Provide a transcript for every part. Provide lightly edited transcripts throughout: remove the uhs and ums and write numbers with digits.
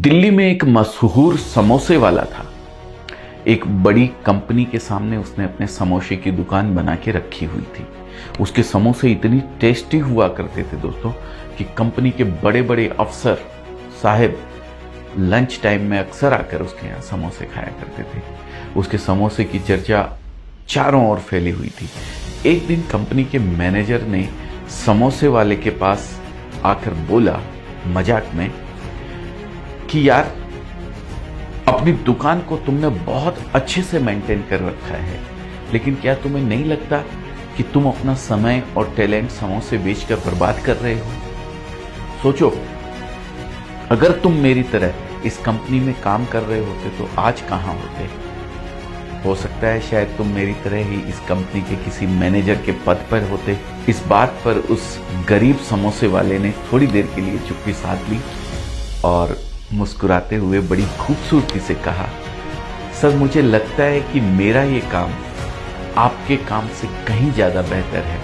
दिल्ली में एक मशहूर समोसे वाला था। एक बड़ी कंपनी के सामने उसने अपने समोसे की दुकान बना के रखी हुई थी। उसके समोसे इतनी टेस्टी हुआ करते थे दोस्तों कि कंपनी के बड़े बड़े अफसर साहब लंच टाइम में अक्सर आकर उसके यहाँ समोसे खाया करते थे। उसके समोसे की चर्चा चारों ओर फैली हुई थी। एक दिन कंपनी के मैनेजर ने समोसे वाले के पास आकर बोला मजाक में कि यार, अपनी दुकान को तुमने बहुत अच्छे से मेंटेन कर रखा है, लेकिन क्या तुम्हें नहीं लगता कि तुम अपना समय और टैलेंट समोसे बेचकर बर्बाद कर रहे हो? सोचो, अगर तुम मेरी तरह इस कंपनी में काम कर रहे होते तो आज कहां होते? हो सकता है शायद तुम मेरी तरह ही इस कंपनी के किसी मैनेजर के पद पर होते। इस बात पर उस गरीब समोसे वाले ने थोड़ी देर के लिए चुप्पी साध ली और मुस्कुराते हुए बड़ी खूबसूरती से कहा, सर, मुझे लगता है कि मेरा ये काम आपके काम से कहीं ज्यादा बेहतर है।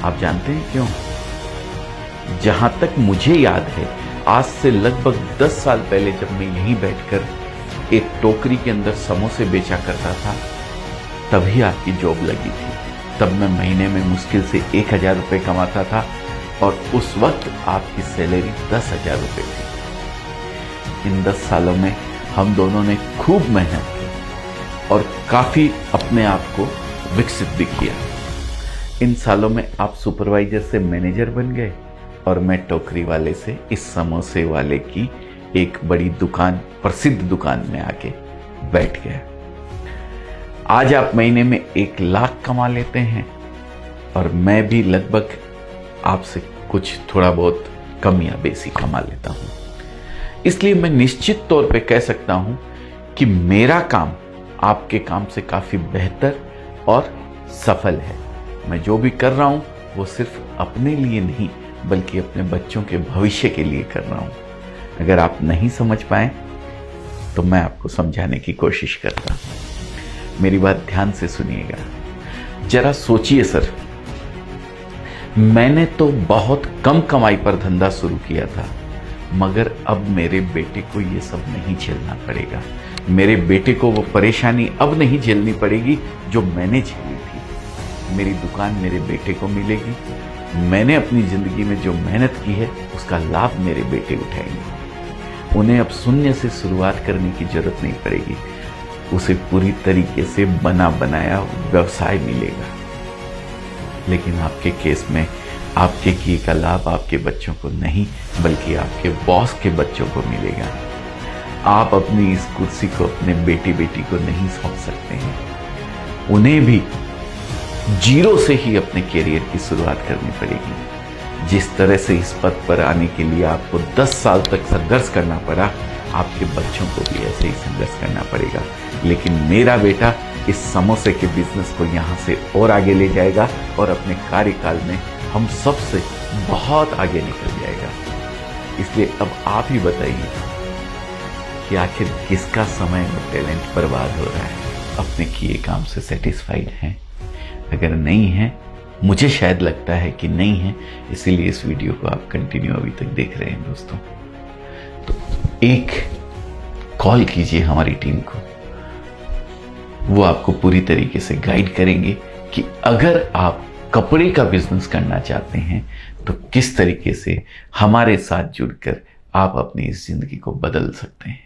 आप जानते हैं क्यों? जहां तक मुझे याद है, आज से लगभग 10 साल पहले जब मैं यहीं बैठकर एक टोकरी के अंदर समोसे बेचा करता था, तभी आपकी जॉब लगी थी। तब मैं महीने में मुश्किल से 1000 रुपये कमाता था और उस वक्त आपकी सैलरी 10,000 रुपये थी। इन 10 सालों में हम दोनों ने खूब मेहनत की और काफी अपने आप को विकसित भी किया। इन सालों में आप सुपरवाइजर से मैनेजर बन गए और मैं टोकरी वाले से इस समोसे वाले की एक बड़ी दुकान, प्रसिद्ध दुकान में आके बैठ गया। आज आप महीने में 1 लाख कमा लेते हैं और मैं भी लगभग आपसे कुछ थोड़ा बहुत कम या बेसी कमा लेता हूं। इसलिए मैं निश्चित तौर पे कह सकता हूं कि मेरा काम आपके काम से काफी बेहतर और सफल है। मैं जो भी कर रहा हूं वो सिर्फ अपने लिए नहीं बल्कि अपने बच्चों के भविष्य के लिए कर रहा हूं। अगर आप नहीं समझ पाए तो मैं आपको समझाने की कोशिश करता हूं। मेरी बात ध्यान से सुनिएगा। जरा सोचिए सर, मैंने तो बहुत कम कमाई पर धंधा शुरू किया था, मगर अब मेरे बेटे को ये सब नहीं झेलना पड़ेगा। मेरे बेटे को वो परेशानी अब नहीं झेलनी पड़ेगी जो मैंने झेली थी। मेरी दुकान मेरे बेटे को मिलेगी। मैंने अपनी जिंदगी में जो मेहनत की है उसका लाभ मेरे बेटे उठाएंगे। उन्हें अब शून्य से शुरुआत करने की जरूरत नहीं पड़ेगी। उसे पूरी तरीके से बना बनाया व्यवसाय मिलेगा। लेकिन आपके केस में आपके किए का लाभ आपके बच्चों को नहीं बल्कि आपके बॉस के बच्चों को मिलेगा। आप अपनी इस कुर्सी को अपने बेटी बेटी को नहीं सौंप सकते हैं। उन्हें भी जीरो से ही अपने कैरियर की शुरुआत करनी पड़ेगी। जिस तरह से इस पद पर आने के लिए आपको 10 साल तक संघर्ष करना पड़ा, आपके बच्चों को भी ऐसे ही संघर्ष करना पड़ेगा। लेकिन मेरा बेटा इस समोसे के बिजनेस को यहां से और आगे ले जाएगा और अपने कार्यकाल में हम सबसे बहुत आगे निकल जाएगा। इसलिए अब आप ही बताइए कि आखिर किसका समय और टैलेंट बर्बाद हो रहा है? अपने किए काम से सेटिस्फाइड हैं? अगर नहीं है, मुझे शायद लगता है कि नहीं है, इसीलिए इस वीडियो को आप कंटिन्यू अभी तक देख रहे हैं दोस्तों। तो एक कॉल कीजिए हमारी टीम को। वो आपको पूरी तरीके से गाइड करेंगे कि अगर आप कपड़े का बिजनेस करना चाहते हैं तो किस तरीके से हमारे साथ जुड़कर आप अपनी इस जिंदगी को बदल सकते हैं।